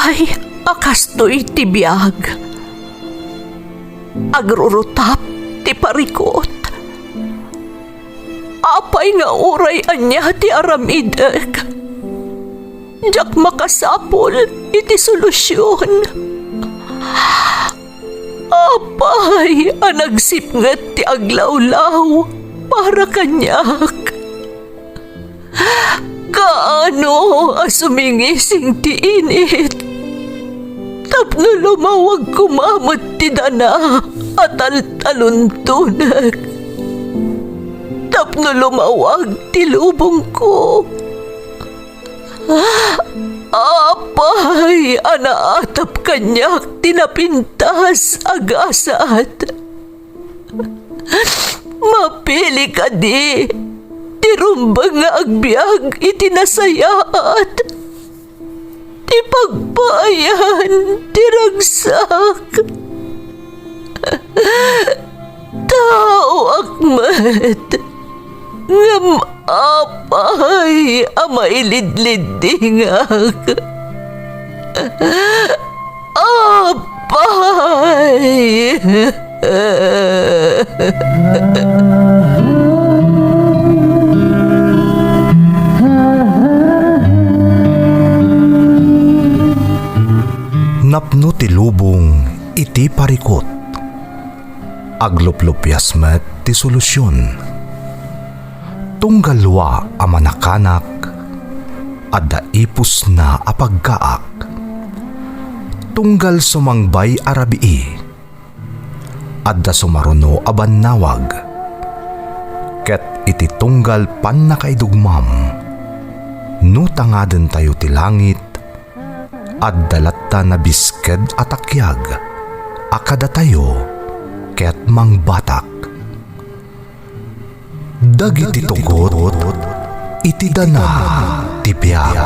Apay, akastoy ti biyag. Agrurutap ti parikot. Apay nga uray anya ti aramidek. Jak makasapol iti solusyon. Apay, anagsipnget ti aglawlaw para kanyak. Kaano asumingising ti init? Tapno lumawag kumamot ti dana at taluntunak. Tapno lumawag ti lubong ko. Apay, anaatap kanyak tinapintas agasat. Mapili ka di. Tirumbang nga agbyag itinasayaat. Ti pagbayan, tiragsak. Tao akmat. Ngam apay, amailidlidingak. Apay. Napno ti lubong iti parikot. Agluplupyas met ti solusyon. Tunggalwa a manakanak adda ipus na apagkaak. Tunggal sumangbay arabii adda sumaruno a bannawag. Ket iti tunggal pan nakaidugmam no tangaden tayo ti langit at dalatta na bisked at akyag, akada tayo, ket mangbatak. Dagiti tugot, iti dana, tipyag.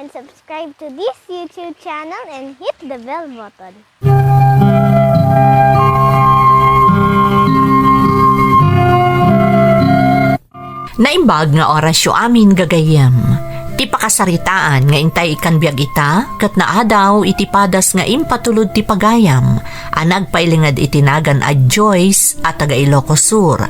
Subscribe to this YouTube channel and hit the bell button. Naimbag nga orasyo amin gagayem. Ti pakasaritaan nga intay ikan biag ita, kat naadaw iti padas nga impatulod ti pagayam, anag pailingad itinagan a Joyce at taga Ilocos Sur.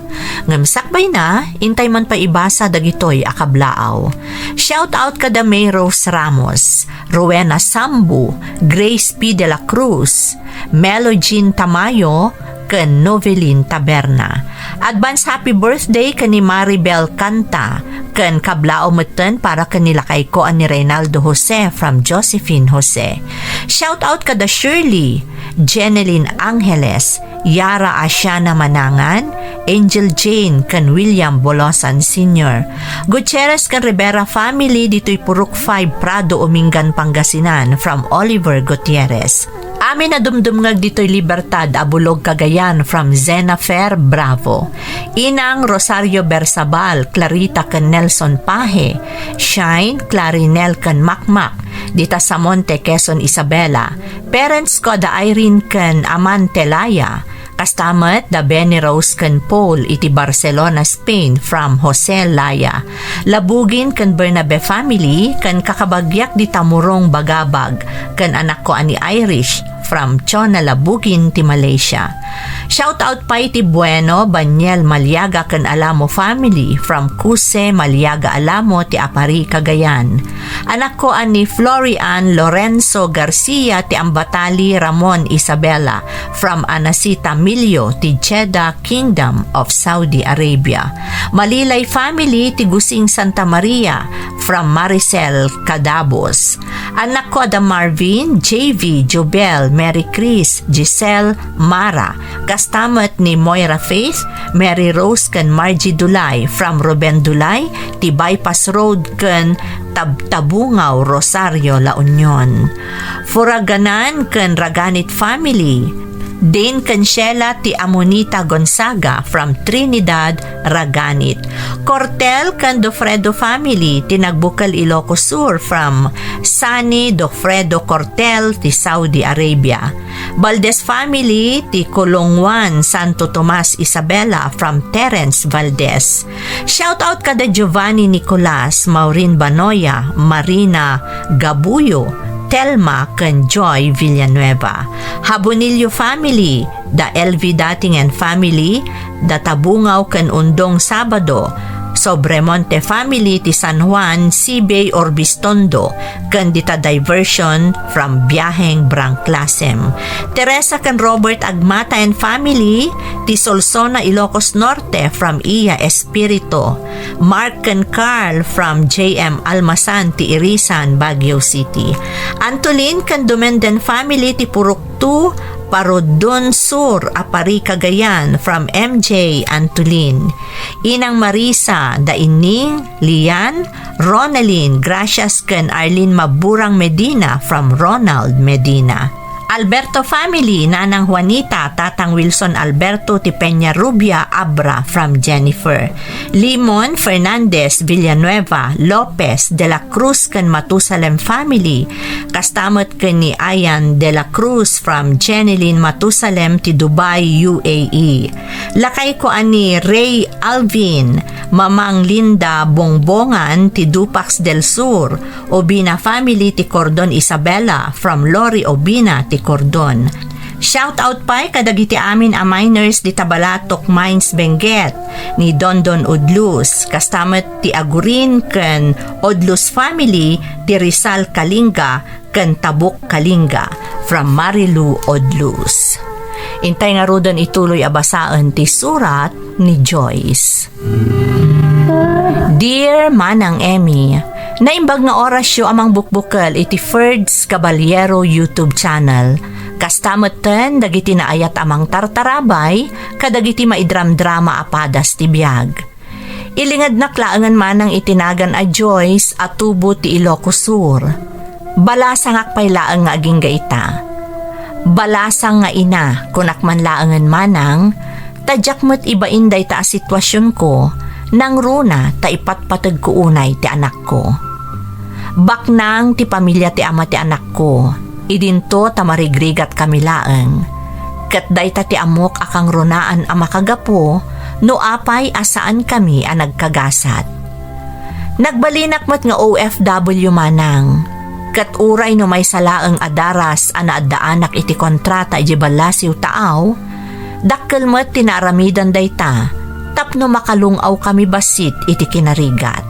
Ngamsakbay na, intay man pa ibasa dagitoy akablaaw. Shout out kada May Rose Ramos, Rowena Sambu, Grace P. de la Cruz, Melogene Tamayo, ken Novelin Taberna. Advance happy birthday ken ni Maribel Canta, ken kablao meten para kanila kay ko ni Reynaldo Jose from Josephine Jose. Shout out kada Shirley, Jeneline Angeles, Yara Asiana Manangan, Angel Jane ken William Bolosan Sr. Gutierrez ken Rivera family dito'y Purok 5 Prado Umingan Pangasinan from Oliver Gutierrez. Amin na dumdumngag dito'y Libertad Abulog Cagayan from Zena Fer Bravo. Inang Rosario Bersabal, Clarita ken Nelson Pahe, Shine, Clarinel ken Makmak, dita sa Monte Quezon Isabela. Parents ko da Irene ken Amante Laya, kastamat da Benny Rose ken Paul iti Barcelona, Spain from Jose Laya. Labugin ken Bernabe family ken kakabagyak di Tamurong Bagabag ken anak ko ani Irish from Chona Labugin ti Malaysia. Shout out pa iti Bueno, Banyel Maliaga ken Alamo family from Cuse, Maliaga Alamo ti Apari, Cagayan. Anak ko ani Florian Lorenzo Garcia ti Ambatali Ramon Isabela from Anasita Milio ti Jeddah Kingdom of Saudi Arabia. Malilay family ti Gusing Santa Maria from Maricel Cadabos. Anak ko ada Marvin, JV, Jobel, Mary Chris, Giselle, Mara. Kastamat ni Moira Faith, Mary Rose kan Margie Dulay from Ruben Dulay, ti Bypass Road kan Tabungaw, Rosario, La Union. Furaganan kan Raganit family. Dane Cancela ti Amonita Gonzaga from Trinidad, Raganit. Cortel kan Dofredo family ti Nagbukal, Ilocos Sur from Sani Dofredo Cortel ti Saudi Arabia. Valdez family ti Colongwan, Santo Tomas Isabela from Terence Valdez. Shout out kada Giovanni Nicolas, Maureen Banoya, Marina Gabuyo, Telma kan Joy Villanueva. Habonillo family, da LV Dating and family, da Tabungaw kan Undong Sabado. Sobremonte family ti San Juan, Sibey Orbistondo, kan dita diversion from Biyaheng Brangclasem. Teresa kan Robert Agmata and family ti Solsona, Ilocos Norte from Iya Espirito. Mark kan Carl from JM Almasan ti Irisan, Baguio City. Antolin kan Dumenden family ti Puruktu, Parodon Sur, Apari, Cagayan from MJ Antolin. Inang Marisa, Daining, Lian, Ronaldin, Gracias kan Arlene Maburang Medina from Ronald Medina. Alberto family, Nanang Juanita, Tatang Wilson Alberto ti Peña Rubia Abra from Jennifer. Limon Fernandez Villanueva Lopez de la Cruz kan Matusalem family. Kastamot kan ni Ayan de la Cruz from Jenilyn Matusalem ti Dubai, UAE. Lakay ko ani Ray Alvin, Mamang Linda Bongbongan ti Dupax del Sur. Obina family ti Cordon Isabela from Lori Obina ti Cordon. Shout out pa kadagiti amin a miners di Tabalatok Mines Benguet ni Dondon Udlus. Kastamet ti Agurin ken Udlus family ti Rizal Kalinga ken Tabuk Kalinga from Marilu Udlus. Intay nga rodon ituloy abasaan ti surat ni Joyce. Dear Manang Emmy, naimbag nga orasyo amang bukbukal iti Ferds Caballero YouTube channel. Kastamoten dagiti naayat amang tartarabay kadagiti maidram-drama apadas ti biag. Ilingad naklaangan manang itinagan a Joyce at tubo ti Ilocos Sur. Balasang akpaylaang nga aging gaita. Balasang nga ina kunak man laangan manang tadyak mo't ibain day ta sitwasyon ko nang runa ta ipatpatag ko unay ti anak ko. Baknang ti pamilya ti ama ti anak ko, idinto ta marigrigat kami laeng. Kat day ta ti amok akang runaan ama kagapo, no apay asaan kami ang nagkagasat. Nagbalinak mat nga OFW manang, kat uray no may salaeng adaras ana addaanak iti kontrata iti balasiw taaw, dakkel mat tinaramidan day ta, tapno makalungaw kami basit iti kinarigat.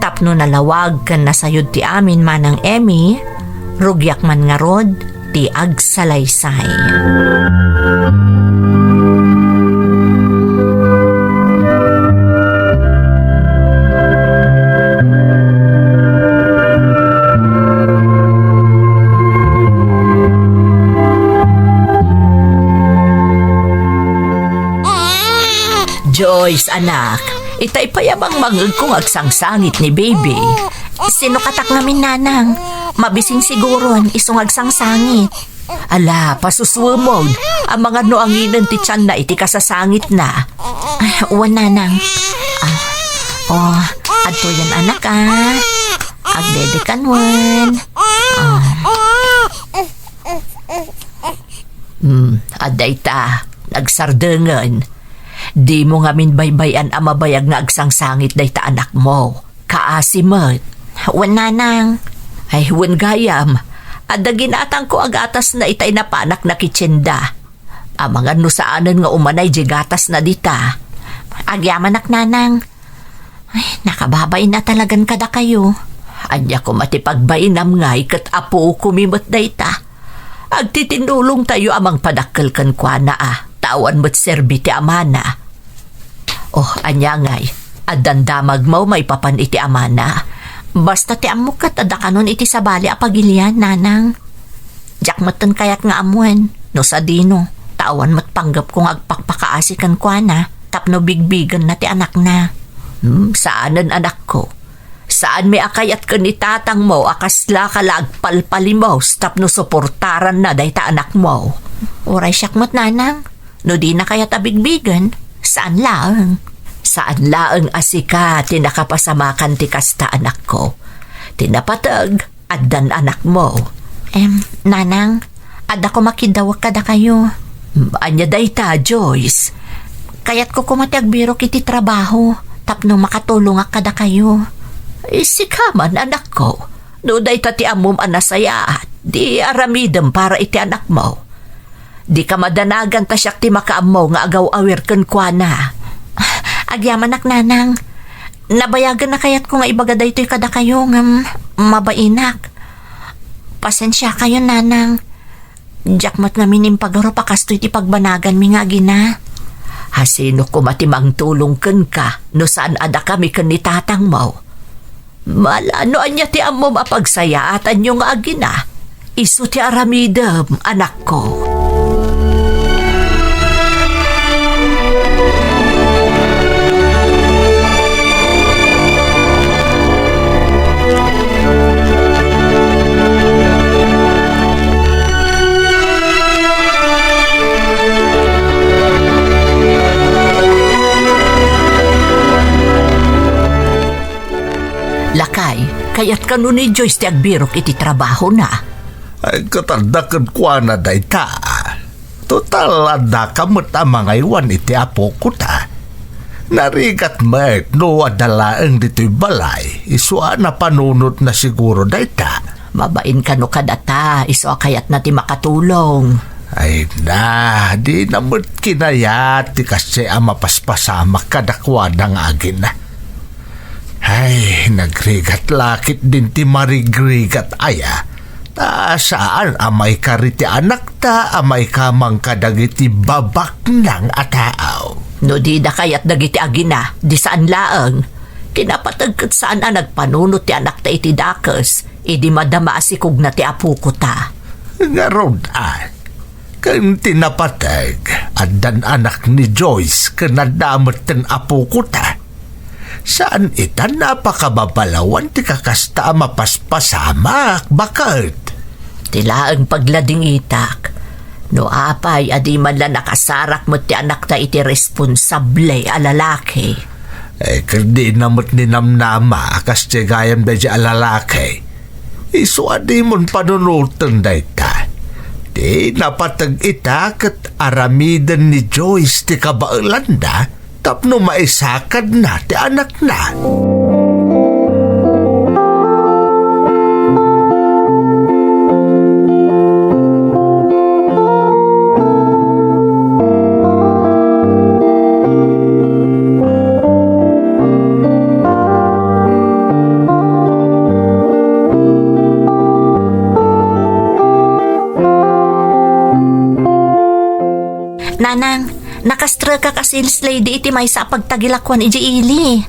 Tapno nalawag kan nasayod ti amin manang Emmy, rugyak man nga rod ti agsalaysay. Joyce, anak, itay payabang mangag kong agsangsangit ni baby. Sino katak namin nanang? Mabising siguron isong agsangsangit. Ala, pasuswamog. Ang mga noanginan ti tiyan na iti kasasangit na. Uwan nanang. Adto yan anak Agdedekan wan. Aday ta, nagsardengan. Di mo nga minbaybayan ang mabayag nga agsangsangit day ta anak mo. Kaasimat. Uwan nanang. Ay, huwan gayam. Adagin atang ko agatas na itay na panak na kitsinda. Ang mga nusaanan nga umanay jigatas na dita. Agyaman nanang. Ay, nakababay na talagan kada kayo. Anya ko matipagbainam ngay kat apo kumimot dayta. Agtitinulong tayo amang padakkel kan kwa na tawan mo't serbi ti amana. Anya ngay, addandamag mo may papan iti amana. Basta ti amukat ada kanon iti sabali a pagilian, nanang. Jakmatan kayat nga amuan, no sa dino, tawan matpanggap kong agpakpakaasikan kwa na, tapno bigbigan na ti anak na. Saanan anak ko? Saan may akayat ka ni tatang mo akasla ka lagpalpalimos tapno suportaran na day ta anak mo? Uray siyakmat, nanang. No di na kayat abigbigan, saan laang? Saan laang asika tinakapasamakan ti kasta anak ko? Tinapatag addan anak mo. Nanang, ada ko makidawag kada kayo. Anya day ta, Joyce? Kayat ko kumatiagbiro kiti trabaho, tapno makatulong kada kayo. Isikaman anak ko. No day ta ti amom anasaya, di aramidem para iti anak mo. Di ka madanagan ta siyak ti makaamaw nga agaw-awir ken kwa na. Agyaman nak, nanang. Nabayagan na kayat ko nga ibagada ito'y kada kayo nga mabainak. Pasensya kayo, nanang. Jakmat nga minimpagaro pakastoy ti pagbanagan mi nga gina. Hasino ko matimang tulong ken ka no saan ada kami ken ni tatang mo. Malano anya ti amom apagsaya at anyo nga agina. Isu ti aramidem, anak ko. Lakay, kaya't kanu ni Joyce ti agbirok iti trabaho na. Ay katandakan kwa na day ta. Total ada kamot ang mga iwan iti apo ko ta. Narigat mek no adalaang dito'y balay. Isua na panunot na siguro day ta. Mabain ka no kadata, iso kayat na ti makatulong. Ay na, di namot kinayat ti kasi ang mapaspasamak kadakwa ng agin na. Ay, nagrigat lakit din ti marigrigat aya. Ta saan amay kariti anak ta, amay kamang kadagiti babak ng ataaw. No di da kayat dagiti agina, di saan laang. Kinapatagkat saan ang nagpanunot ti anak ta iti dakes, idi madama asikog na ti apo ko ta. Nga rod kan tinapatag, adan anak ni Joyce kanadamot ten apo ko ta. Saan ita napakababalawan ti kakasta mapaspasamak? Bakit? Tila ang paglading itak. No apay, adi man lang nakasarak mo ti anak na iti responsable a lalaki. Kandi namot ni namnama akas ti gayam da di a lalaki. Isu adi mon panunutan da ita. Di napatag ita kat aramidan ni Joyce ti kabailan da. Tapno maisakad na ti anak na. Nanang, nakastra ka sales lady iti may sa pagtagilakwan iji ili.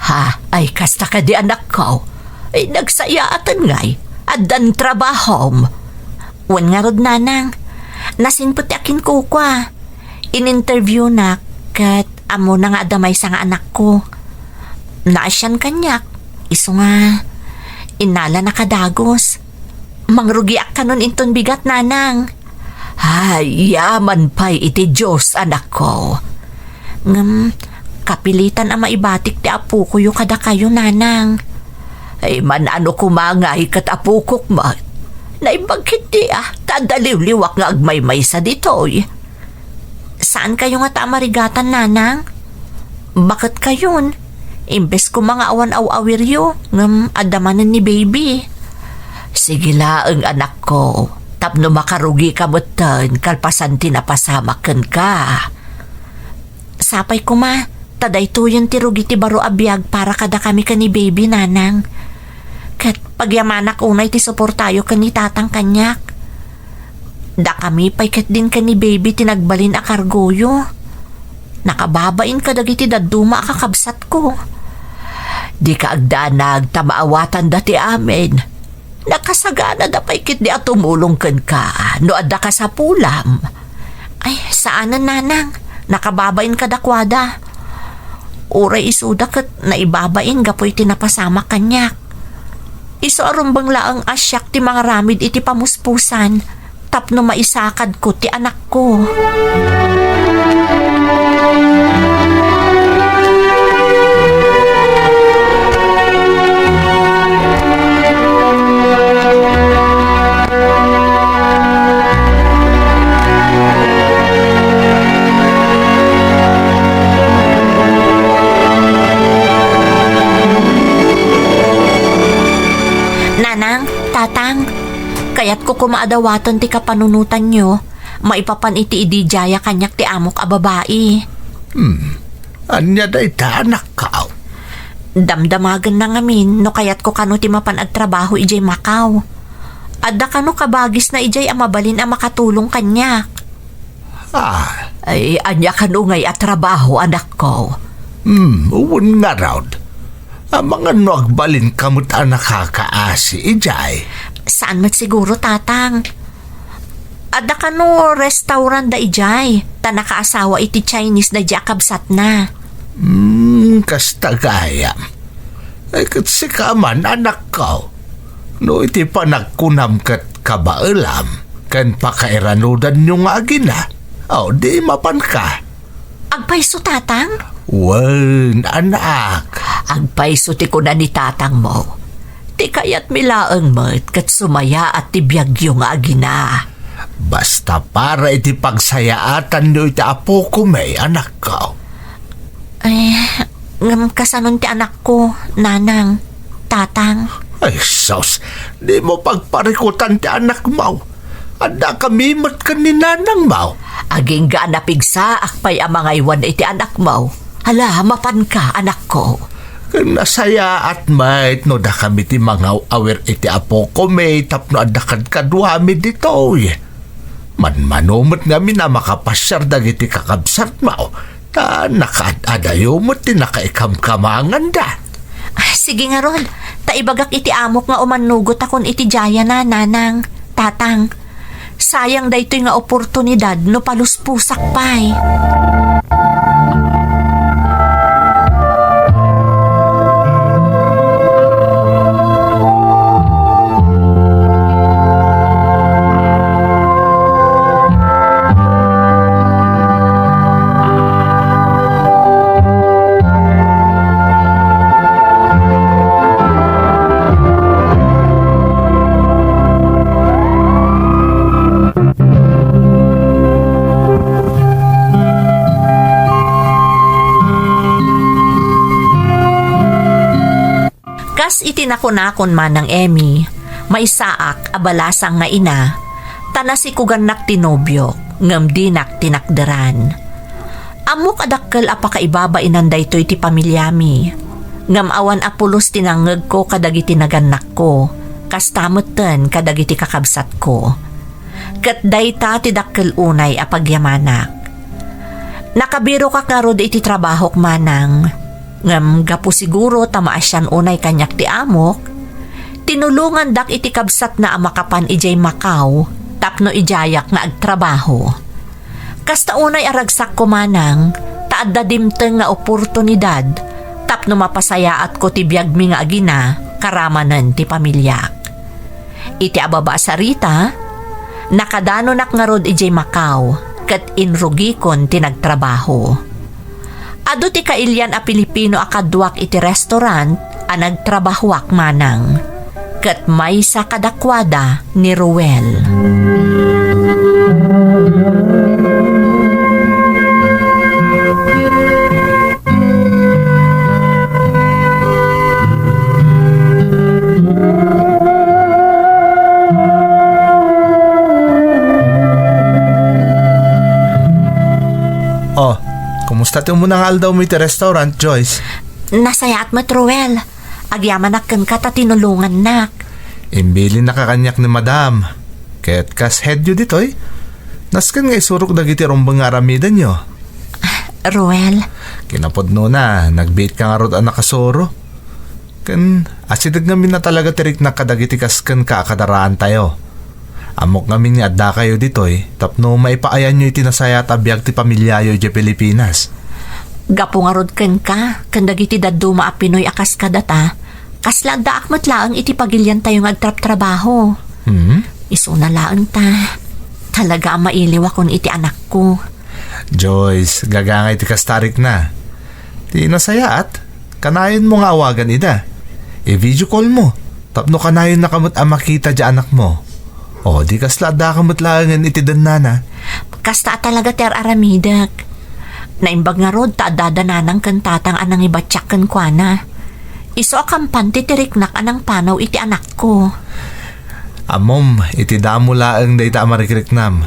Ha, ay kasta ka di anak ko. Ay nagsayaatan ngay, adan trabahom. Wan nga rod, nanang. Nasinput akin ko kwa. In-interview na kat amo na nga adamay sa nga anak ko. Naasyan kanyak. Iso nga, inala na kadagos. Mangrugiak ka nun inton bigat, nanang. Ay, yaman pa'y iti Diyos, anak ko. Kapilitan ang maibatik ti apo ko yung kada kayo, nanang. Ay man ano kumangay kat apukok mo. Naibagkit di tadaliw-liwak nga agmay-may sa ditoy. Saan kayo nga tamarigatan, nanang? Bakit kayon? Imbes ko mga awan-aw-awir yo, adamanan ni baby. Sige laang anak ko. Tapno makarugi ka mo tan, kalpasan tinapasamakan ka. Sapay ko ma, taday to yung tirugi ti baro abiyag para kada kami ka ni baby, nanang. Kat pagyamanak unay ti suportayo ka ni tatang kanyak. Da kami pay kat din ka ni baby tinagbalin a kargoyo. Nakababain ka dagiti daduma kakabsat ko. Di ka agdanag tamaawatan dati amin. Nakasagana da pa'y kit di at tumulong ka. No adda ka sa pulam. Ay, saanan nanang? Nakababain ka dakwada. Uray isuda kat naibabain gapoy tinapasama kanyak. Iso arumbang laang asyak ti mga ramid iti pamuspusan. Tapno maisakad ko ti anak ko. Nanang, tatang, kaya't ko kumaadawatan ti kapanunutan nyo, maipapan iti idijaya kanyak ti amok a babae. Anya da ita anak ka. Damdamagan na ngamin, no kayat ko kano ti mapan agtrabaho ijay Macau. Adda kano kabagis na ijay amabalin a makatulong kanyak. Ay, anya kanungay at trabaho, anak ko. Uwan nga raw. Ang mga nuagbalin kamot ang nakakaasi, ijay. Saan mat siguro, tatang? Adda kano restaurant da ijay, ta nakaasawa iti Chinese na jakabsat na. Kasta gaya. Ay, kasi ka man, anak ko. No, iti pa nagkunam kat kabailam. Kan pakairanudan nyo nga agina. O, di mapan ka. Agpaiso, tatang? Wan, anak. Agpaiso ti ko na ni tatang mo. Ti kayat milaang mat kat sumaya at tibiyagyo nga agina. Basta para iti pagsayaatan nyo iti apo ko may anak ko. Ay, ngam kasanon ti anak ko, nanang, tatang. Ay, sos, di mo pagparikutan ti anak mo. Anda kami mat ka ni nanang mo. Aging ga napigsa akpay ang mga iwan iti anak mo. Hala, mapan ka, anak ko. Nasaya at mait no da kami ti mga awer iti apo ko may tapno adakad kadwami dito. Manmanomot nga mi na makapasyar dagiti kakabsat mo. Ta nakaadayo mo ti nakaikamkamangan da. Ay, sige nga ron, taibagak iti amok nga umanugot akon iti jaya na, nanang, tatang. Sayang da ito'y nga oportunidad no paluspusak pa'y. Kas itinakunakon man ng Emmy, may saak abalasang nga ina, tanasikugan nak tinobyo, ngam dinak tinakderan. Amok adakkel apakaibaba inanday to'y ti pamilyami, ngam awan apulos tinangeg ko kadagiti naganak ko, kas tamutten kadagiti kakabsat ko. Kat dayta ti dakkel unay apagyamanak. Nakabiro ka karod iti trabahok manang, ngam gapu siguro tamaasyan unay kanyak ti amok, tinulungan dak iti kabsat na amakapan ijay Macau, tapno ijayak nga agtrabaho. Kasta unay aragsak ko manang, taadda dimteng nga oportunidad, tapno mapasayaat ko ti biyag mi nga agina, karamanan ti pamilyak. Iti ababa sa Rita, nakadano nak nga rod ijay Macau, kat inrugikon ti nagtrabaho. Ado ti kailyan a Pilipino akadwak iti restaurant a nagtrabahwak manang. Kat may sa kadakwada ni Ruel. Oh, kumusta ti mo nang aldaw mo iti restaurant, Joyce? Nasayat mat Ruel, agyaman nakkan ka ta tinulungan nak. Imbili nakakanyak ni madam. Kaya't kas head yu ditoy. Naskan nga isurok dagiti rombang aramidan nyo. Ruel, Kinapod no na, nagbait ka nga rod ang nakasoro. Kan asidag ngamin na talaga tirik na kadagitikas kan kaakadaraan tayo. Amok ngamin nga adda kayo ditoy, tapno maipaayan nyo itinasaya at abiyag ti pamilyayo di Pilipinas. Gapo nga rod ken ka, kan dagiti daduma a Pinoy akas kadata, kasla daak matlaang iti pagilyan tayo nga agtrap-trabaho. Iso na laang ta. Talaga ang mailiwa kun iti anak ko. Joyce, gagangay ti kastarik na. Ti nasayaat, kanayon mo nga awagan ida. I-video call mo, tapno kanayon na kamot ang makita di anak mo. O, di kasla da kamot laangan iti danana. Kasta talaga ter aramidak. Naimbag nga rod ta dadananang kantatang anang ibatsak kan kuana. Iso akampan ti tiriknak anang panaw iti anak ko. Amom, iti damo laang day ta amarikiriknam.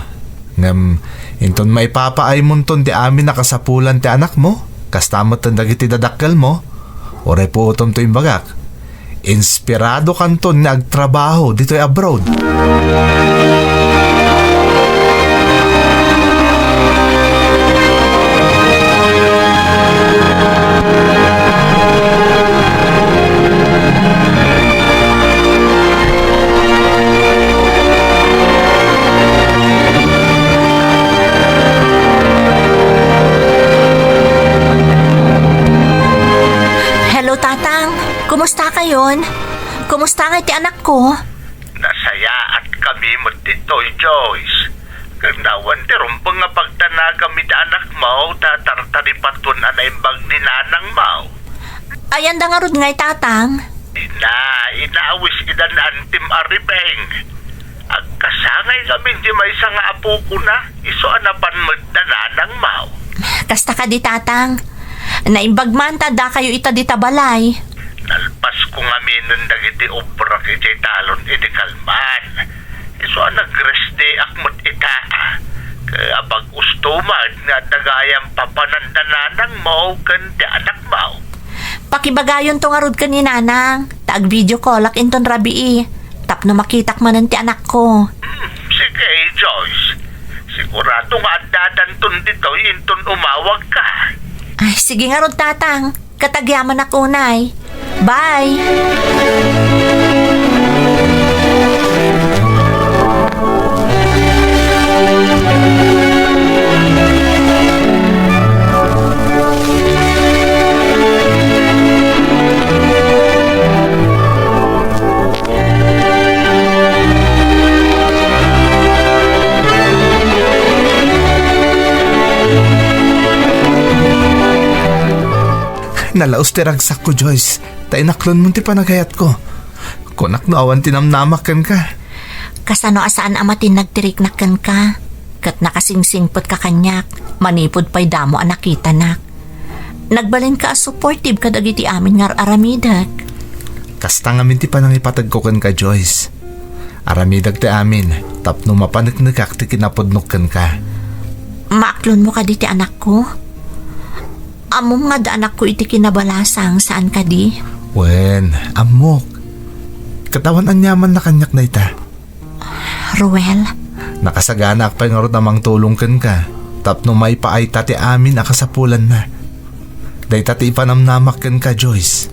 Ngam, inton may papaay mo ton ti amin nakasapulan ti anak mo. Kastamot ang dagiti dadakkel mo. Oray po utom to imbagak. Inspirado kanton nga agtrabaho dito'y abroad. Hello, Tatang. Kumusta kayon? Kumusta nga iti anak ko? Nasaya at kami mo dito'y Joyce. Ganawan ti rumpang nga pagtana kami ti anak mo, tatartari patun anaimbag ni nanang mo. Ayan da nga rod ngay, Tatang. Inaawis idan antim aribeng. Agkasangay kami di may isang apo ko na, iso anapan magdananang mau. Kasta ka di, Tatang. Naimbag man tada kayo ita di tabalay. Nalpas ko nga minun dagiti obra kay talon iti kalman. Iso nag-rest day akmot ita. Kaya pag ustumad nga dagayang papanandananang mau kan di anak mau. Pakibagayon to nga rod ka ni Nanang. Taag video call ak inton rabii. Tapno makitak manan ti anak ko. Sige, Joyce. Sigurado nga dadanton dito inton umawag ka. Ay, sige nga rod, Tatang. Katagyaman ako, Nay. Bye! Nalaos ti ragsak ko, Joyce. Tainaklon mo ti panagayat ko. Kunak no awan tinamnamakan ka. Kasano asaan amatin nagtiriknakan ka? Kat nakasingsingpot ka kanyak. Manipod pa'y damo ang nakita nak. Nagbalin ka supportive ka dagiti amin nga aramidag. Kasta nga min ti panangipatag ko kan ka, Joyce. Aramidag ti amin. Tapno mapanagnagak ti kinapodnok ka. Maaklon mo ka di ti anak ko? Amom nga da anak ko iti kinabalasang saan ka di? Wen, amok. Katawan ang yaman na kanyak na ita. Ruel, Nakasagana ak pa nga ro namang tulong kan ka. Tapno may paay tati amin akasapulan na. Day tati ipanamnamak kan ka, Joyce.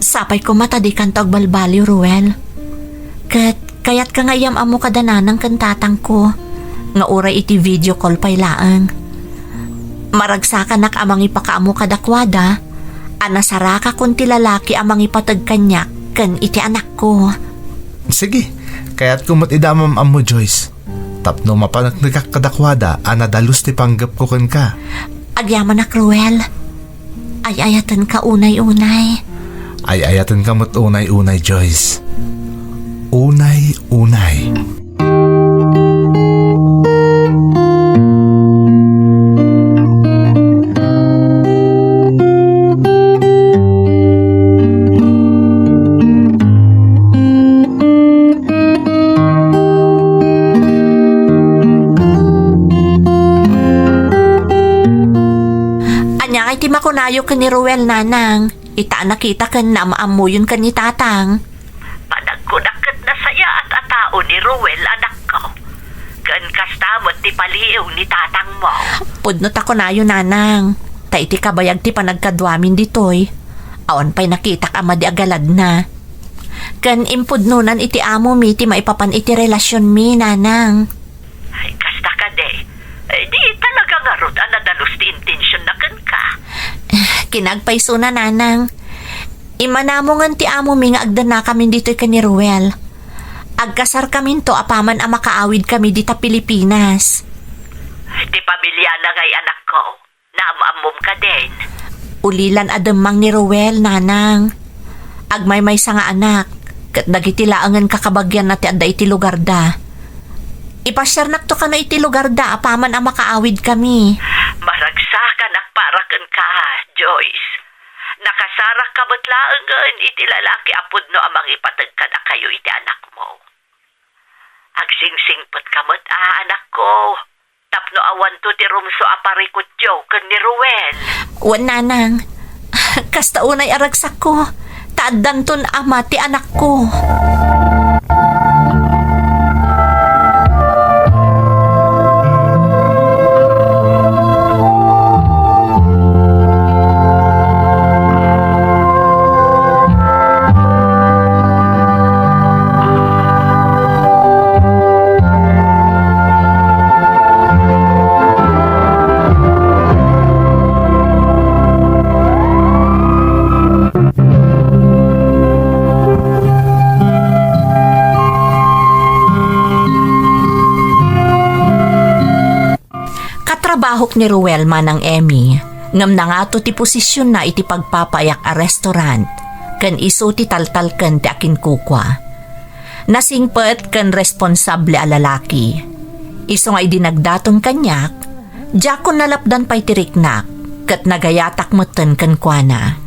sapay ko matadikan to agbalbali, Ruel. Kayat ka ngayam amo kadananang kantatang ko. Nga oray iti video call pay laang. Maragsakan nak amang ipakaamo kadakwada, anasaraka kun ti lalaki amang ipatag kanyak ken iti anak ko. Sige, kaya't kumot idamam amo, Joyce. Tapno mapanagnagak kadakwada, anadalus ti panggap ko kan ka. Agyaman na, Cruel. Ay-ayatan ka unay-unay. Ay-ayatan ka mo't unay-unay, Joyce. Unay-unay. Ti makunayo ka ni Ruel, nanang. Ita nakita ka na maamuyon ka ni tatang. Panagkunakat na saya at atao ni Ruel, anak ko. Kan kastamot ti paliw ni tatang mo. Pudnot ako nayo, nanang. Ta iti kabayag ti panagkadwamin ditoy. Awan pa'y nakita ka madi agalad na. Kan impudnunan iti amo mi ti maipapan iti relasyon mi, nanang. Ay, kasta ka de. Di talaga nga rod anadalos ti intensyon na kan ka. Kinagpaiso na, nanang. Imanamongan ti amo mi nga agdan na kami dito'y ka ni Ruel. Agkasar kami to apaman ang makaawid kami dita Pilipinas. Di pamilya na ngay anak ko. Naamamom ka din. Ulilan ademang ni Ruel, nanang. Agmay-may sa nga anak. Kat dagiti laangan kakabagyan na ti adda iti lugar da. Ipasarnak to ka na iti lugar da apaman ang makaawid kami. Maragsakan akparakan ka, Joyce. Nakasarak ka ba't laangan iti lalaki apod no amang ipatag ka na kayo iti anak mo. Agsingsingpot ka mo't anak ko. Tapno awan to ti rumso aparikot jo kan ni Ruel. Wan, nanang. Kasta unay aragsak ko. Taaddan ton ama ti anak ko. Katrabahok ni Ruel manang Emmy, ngam na nga to ti posisyon na iti pagpapayak a restaurant, kan iso ti taltalken ti akin kukwa. Nasingpet kan responsable a lalaki. Iso nga idinagdaton kanyak, jakon nalapdan pa'y tiriknak, kat nagayatak meten kan kuana.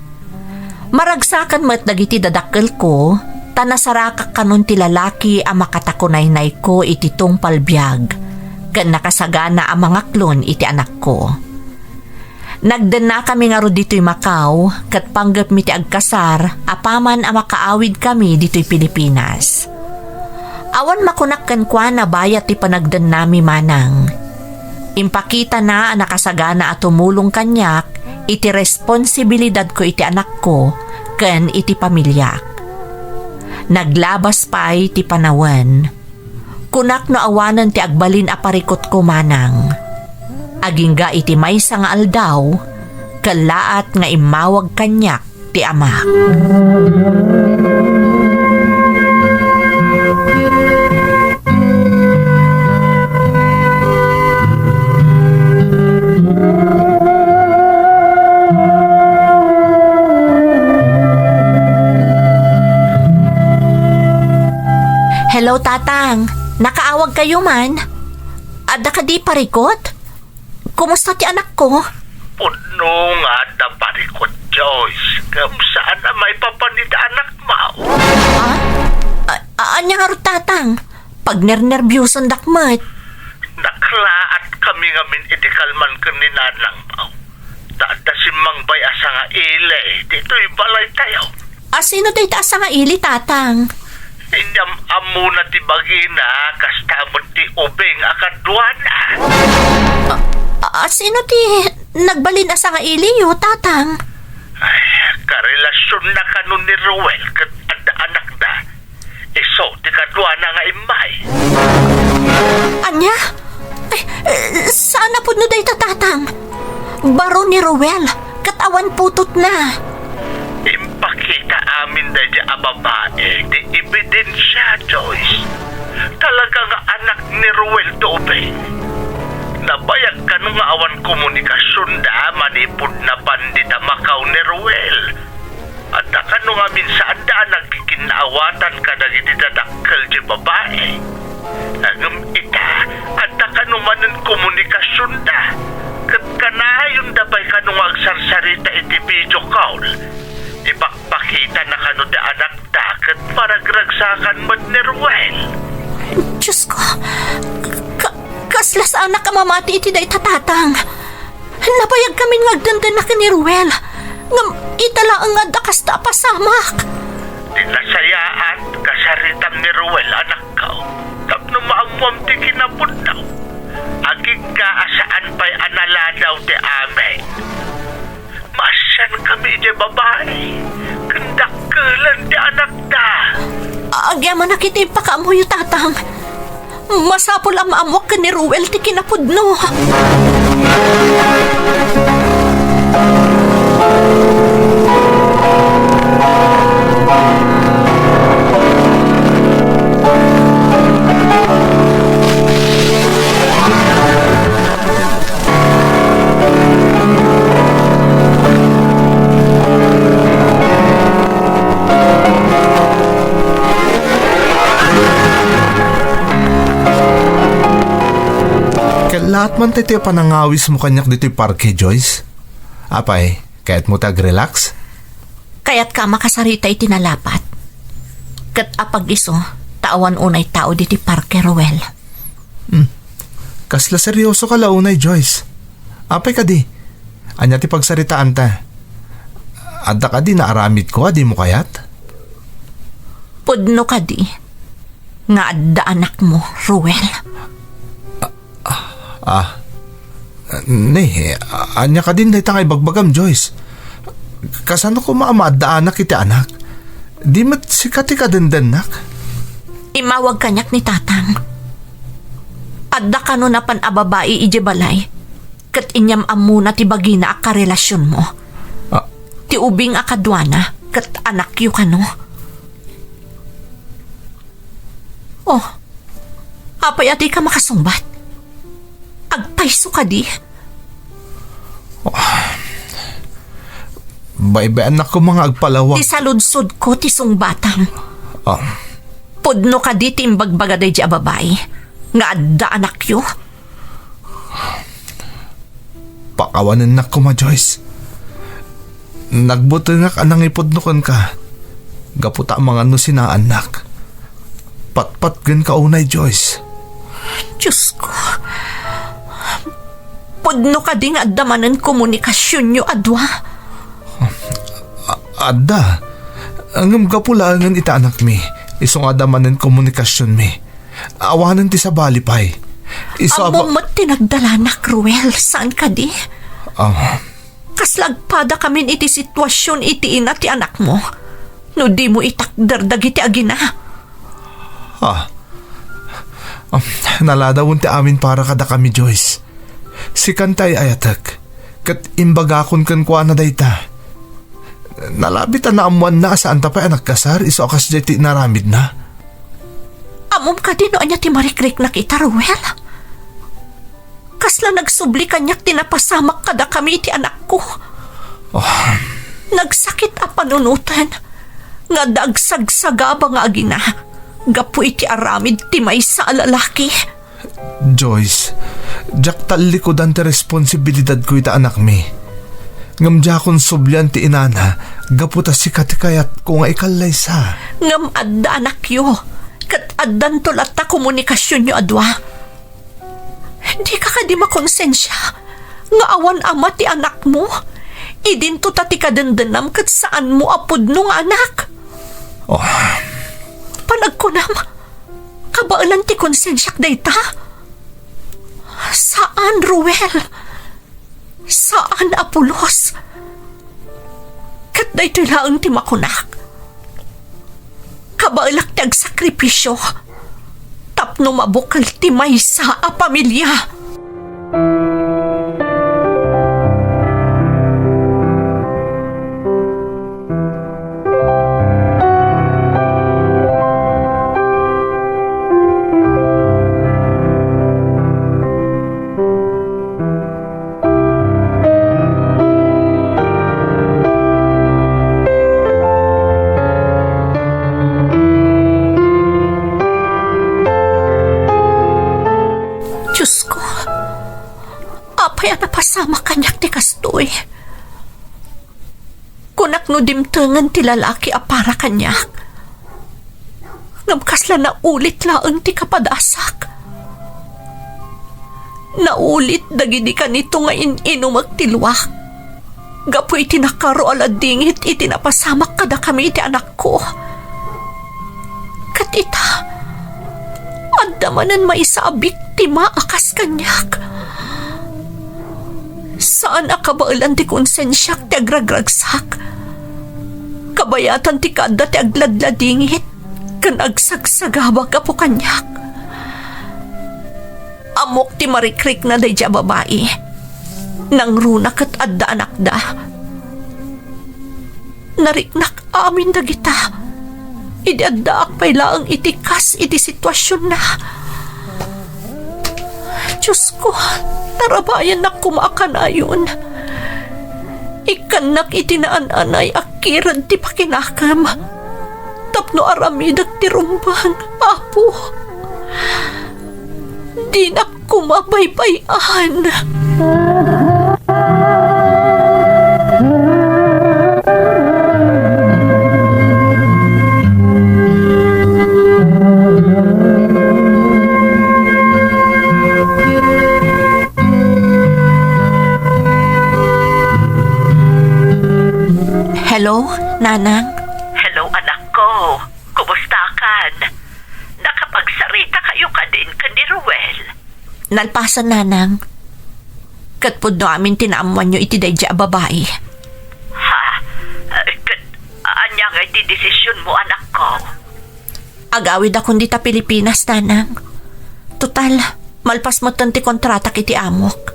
Maragsakan met dagiti dadakkel ko, tanasarakak kanon ti lalaki a makatakunay-nay ko iti tungpal biyag, kan nakasagana ang mga klon iti anak ko. Nagden na kami nga ro dito'y Macau, kat panggap mi ti agkasar, apaman ang makaawid kami dito'y Pilipinas. Awan makunakkan kwa na bayat ti panagden nami manang. Impakita na ang nakasagana at tumulong kanyak, iti responsibilidad ko iti anak ko, kan iti pamilyak. Naglabas pa'y ti panawan. Kunak no awanan ti agbalin aparikot ko manang. Agingga iti maysa nga aldaw, kalaat nga imawag kanyak ti ama. Hello, tatang. Nakaawag kayo man? Ada ka di parikot? Kumusta ti anak ko? Puno nga da parikot, Joyce. Saan na may papanita anak mo? Anya nga ro, tatang? Pag nernerbyuson dakmat. Naklaat kami ngamin idikalman ka ni nanang mo. Tada si Mang Bay asa nga ile. Dito'y balay tayo. Sino day taas nga ili, tatang? Inyam amo na ti bagina, kastamot ti ubing akadwana. Sino ti nagbalin asa nga ili yo, tatang? Ay, karelasyon na kanon ni Ruel kat ada anak da. Iso, ti kadwana nga imay. Anya? Ay, saan na po no day tatang? Baro ni Ruel, katawan putot na. Impakita amin na di ababae di ebidensya, Joyce. Talaga nga anak ni Ruel Tobe. Nabayag ka nung awan komunikasyon da manipod na pandita Macau ni Ruel. At ka nung amin saan da nagkikinaawatan ka naging dadakkel di babae. Nagam ita at ka nung manan komunikasyon da. Kat kanayon da ba'y ka nung agsarsarita iti video call. Ipakpakita na kano da anak dakat para gragsakan mo ni Ruel. Diyos ko, kaslas anak ka mamati iti day tatatang. Nabayag kami ngagdandan na ka ni Ruel. Ngam itala ang nga kasta pasamak. Dinasayaan kasaritan ni Ruel anak ka. Tapno maamwam ti kinapod daw. Agig ka asaan pa'y analadaw ti amin. Masyan kami di babae. Kandakalan di anak da. Agyaman na kita ipakamoy tatang. Masapol ang maamok ka ni Ruel ti kinapudno. Lahat man tayo panangawis mo kanyak dito'y parke, Joyce. Apay, kaya't mo tag-relax? Kaya't ka makasarita itinalapat. Kat apag iso, tawan unay tao diti parke, Ruel. Kasla seryoso ka launay, Joyce. Apay ka di. Anya ti pagsaritaan ta. Adda ka di naaramid ko, di mo kayat? Pudno ka di. Nga adda anak mo, Ruel. Anya ka din dahil tangay bagbagam, Joyce. Kasano ko maamaadaan na kita anak? Di mat sikati ka dandanak? Imawag kanyak ni tatang. Adda ka no napan a babae ije balay. Kat inyam amuna ti bagina a karelasyon mo. Ti ubing a kadwana kat anak yu ka no. Oh, apay ati ka makasungbat. Agpaiso ka di. Baibayan na ko mga agpalawak. Ti saludsod ko ti sungbatang. Oh. Pudno ka di ti imbagbagaday di a babae. Nga adda anak yu. Pakawanan na ko, ma Joyce. Nagbutungak anang ipudnukan ka. Gaputa mga ano sinaanak. Patpat gan ka unay, Joyce. Diyos ko. Pudno ka di nga adamanan komunikasyon yu adwa. Adda. Ang gapulangan ita anak mi. Isong adamanan komunikasyon mi. Awanan ti sa balipay. Amo mo't tinagdalanak, Ruel. Saan ka di? Kaslagpada kamin iti sitwasyon iti ina ti anak mo. No di mo itakdardag iti agina. Naladawon ti amin para kada kami, Joyce. Si Kantay ayatak. Kat imbagakon kan kwa na dayta. Nalabit na amuan na saan ta pa anak kasar. Iso akas jay naramid na. Amom ka din o anya ti marikrik na kita, Ruel. Kasla nagsubli kanyak tinapasamak kada kami iti anak ko. Nagsakit a panunutan. Nga dagsagsaga ba nga agina. Gapu iti aramid ti may sa alalaki. Joyce, jak talikodan ti responsibilidad ko ita anak mi. Ngamdya akong sublyan ti inana. Gaputa si katikayat ko nga ikalay sa. Ngam adda anak yo. Kat addan tulat ta komunikasyon nyo adwa. Hindi ka di makonsensya. Nga awan ama ti anak mo. Idinto ta ti kadandanam kat saan mo apod nung anak. Panagkunam. Kabaalan ti konsensyak dayta. Saan, Ruel? Saan, Apulos? Kat daytoy laang ti makunak. Kabaalak ti agsakripisyo. Tapno mabukal ti maysa a pamilya. Diyos ko, apay napasama kanyak ti kastoy. Kunak no dimtengan ti lalaki a para kanyak. Ngabkasla na ulit laang ti kapadasak. Naulit dagidi ka nito nga inumag tilwak. Gapoy tinakaro aladingit iti napasamak kada kami iti anak ko. Katita, adamanan maisa a biktima akas kanyak. Saan akabaalan ti konsensyak ti agragragsak? Kabayatan ti kada ti agladladingit. Kan agsagsagabag ka po kanyak. Amok ti marikrik na day dya babae. Nang runak at adda anak da. Nariknak amin da kita. Idi adda akpay laang itikas iti sitwasyon na. Diyos ko, tarabayan na kumakanayon. Ikanak itinaan-anay akiran ti pakinakam. Tapno aramidag ti rumbang, Apo. Di na kumabaybayan. Hello, Nanang? Hello, anak ko. Kumusta kan? Nakapagsarita kayo ka din ka ni Ruel. Nalpasan, Nanang. Katpod no amin tinaamuan nyo iti day dya babae. Ha? Anya nga iti desisyon mo, anak ko? Agawid akong dita Pilipinas, Nanang. Total, malpas mo tanti kontrata kiti amok.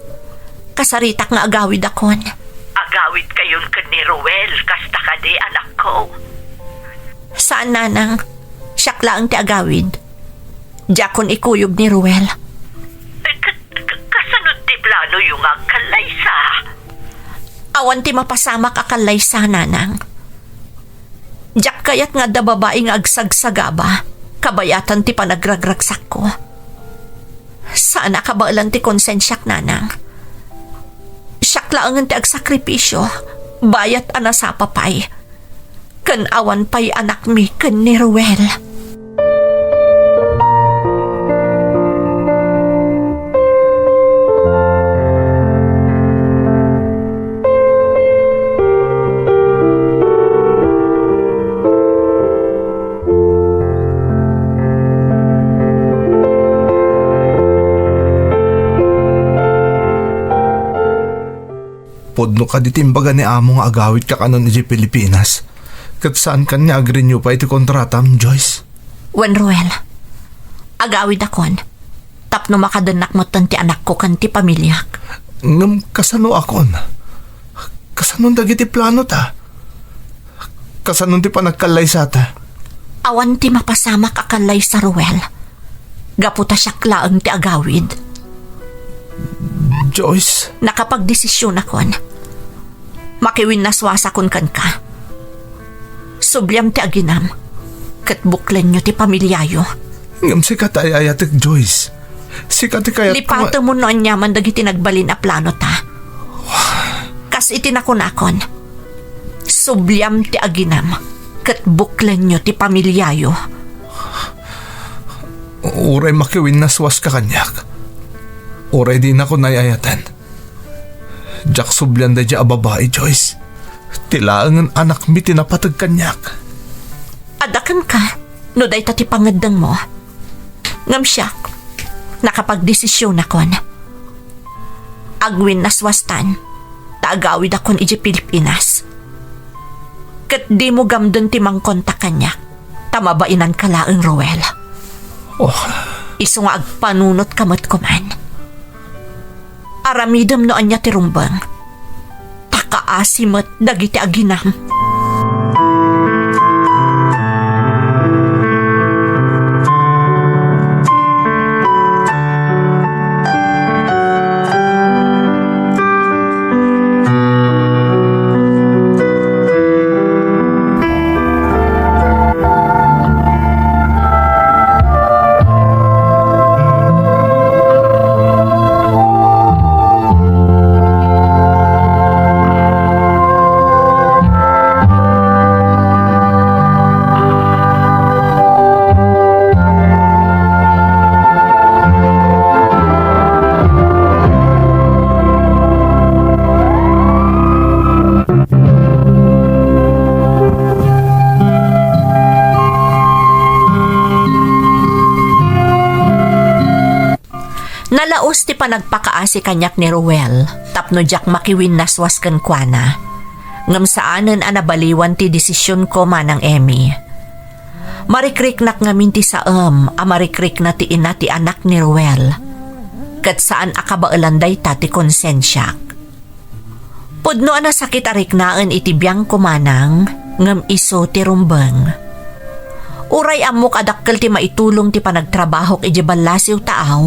Kasaritak nga agawid akon. Agawid kayon ka ni Ruel, kasta ka di, anak ko. Saan, Nanang? Siyak lang ti agawid. Diyakon ikuyog ni Ruel. Kasanod ti plano yung ang kalaysa. Awan ti mapasamak akalay sa, Nanang. Diyak kayat nga da babae nga agsagsagaba. Kabayatan ti panagragragsak ko. Sana kabailan ti konsensyak, Nanang. Siyak lang ti agsakripisyo. Bayat ana sa papay. Kan awan pa'y anak mi kan ni Ruel. Podno ka ditimbaga ni amo nga agawit ka kanon iti Pilipinas. Kat saan ka niya agrenew pa iti kontratam, Joyce? Wen Ruel, agawid akon. Tapno makadanak mo ti anak ko kan ti pamilyak. Ngam kasano akon? Kasanon dagiti plano ta? Kasanon ti panagkalay sa ta? Awan ti mapasamak akalay sa Ruel. Gaputa siyak laang ti agawid. Joyce? Nakapagdesisyon akon. Makiwin naswasa kon kan ka. Subyam ti aginam. Katbuklen nyo ti pamilyayo. Ngam sikat ay ayatek, Joyce. Sikat ti kayat Lipato mo noon nyaman dagiti nagbalin a plano ta. Kas itinakon-akon. Subyam ti aginam. Katbuklen nyo ti pamilyayo. Uray makiwin naswas ka kanyak. Uray di na ko nayayatan. Jack sublan da dya babae, Joyce. Tilaangan anak mi tinapatag kanyak. Adakan ka, no day tati pangadang mo. Ngam siyak, nakapagdesisyon akon. Agwin naswastan, taagawid akon iji Pilipinas. Kat di mo gamdon timang kontak kanyak, tamabainan ka laang Ruel. Oh, Iso nga agpanunot kamot kuman. Aramidam noan niya tirumbang. Takaasimot dagiti aginam. Nalaos ti panagpakaasi kanyak ni Ruel, tapno jak makiwin naswas kan kuana. Ngam saanan anabaliwan ti desisyon ko manang Emmy. Marikriknak ngamin ti saam, marikrik na ti ina ti anak ni Ruel. Kat saan akabaalanday ta ti konsensyak. Pudno na sakit ariknaan iti biyang kumanang, ngam iso ti rumbang. Uray amok adakkel ti maitulong ti panagtrabahok iti balasiw taaw.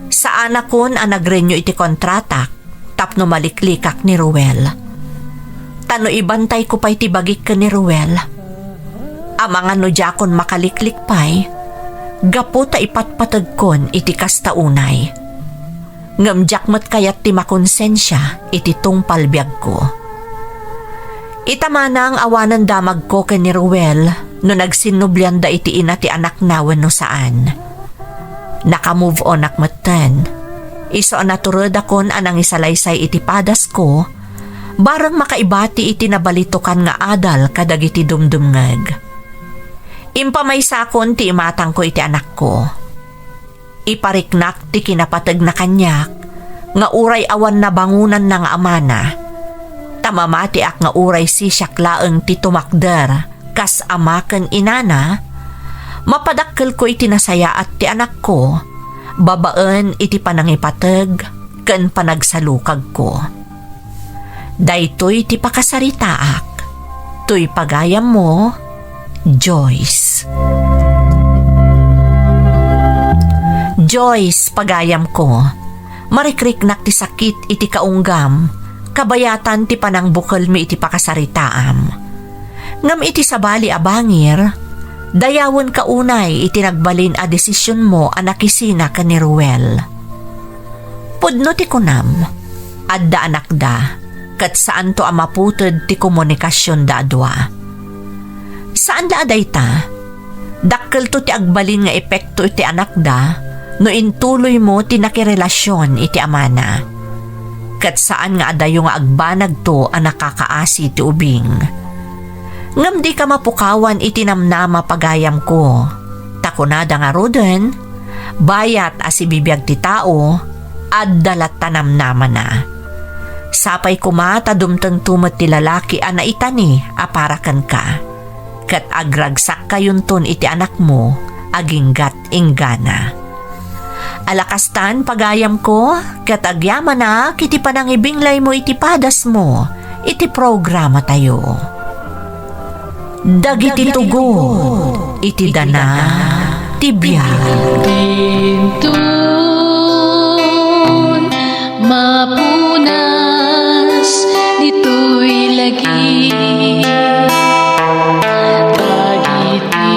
Sa anak kon anagrenyo iti kontratak, tapno maliklikak ni Ruel. Tano ibantay ko pa'y tibagik ka ni Ruel. Amang ano jakon makaliklik pa'y, gapo ta ipatpatag kon iti kastaunay. Ngamjakmat kayat ti makonsensya iti tungpal biag ko. Itamana ang awanan damag ko kay ni Ruel no nagsinublyan da iti ina ti anak nawen no saan. Naka-move on akmatan. Iso naturod akon anang isalaysay iti padas ko, barang makaibati iti nabalitokan nga adal kadag iti dumdumngag. Impamaysa kon ti imatang ko iti anak ko. Ipariknak ti kinapatag na kanyak, nga uray awan na bangunan ng amana. Tamamati ak nga uray sisyak laeng ti tumakder, kas amaken inana, mapadakkel ko iti nasaya at ti anak ko, babaan iti panangipatag, ken panagsalukag ko. Daytoy ti pakasaritaak, tuy pagayam mo, Joyce. Joyce, pagayam ko, marikriknak ti sakit iti kaunggam, kabayatan ti panang bukal mi iti pakasaritaam. Ngam iti sabali abangir, dayawon kaunay iti nagbalin a desisyon mo a nakisina ka ni Ruel. Pudno ti kunam, adda anak da, kat saan to amaputod ti komunikasyon da adwa. Saan da aday ta? Dakkel to ti agbalin nga epekto iti anak da, no intuloy mo tinakirelasyon iti amana. Kat saan nga adayo nga agbanag to ang nakakaasi ti ubing. Ngam di ka mapukawan iti namnama pagayam ko. Takunada nga roden, bayat asibibiyag ti tao, addalat tanamnama na. Sapay kumata dumteng tumet ti lalaki ana itani aparakan ka. Kat agragsak kayunton iti anak mo, aginggat inggana. Alakastan pagayam ko, katagyaman na kiti panangibinglay mo iti padas mo, iti programa tayo. Dagiti tugo, iti dana, tibiyag. Tintun, mapunas, dito'y lagi. Dagiti,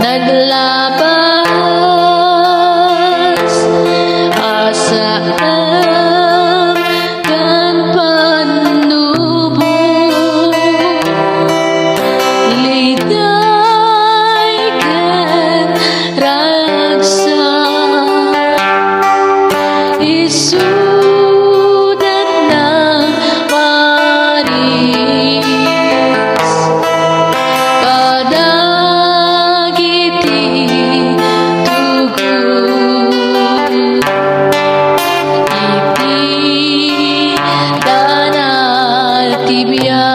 naglabas, asaan kan panubo. Liday kan ragsak, isudat ng Paris. Kadagiti tugot, iti danal tibiyag.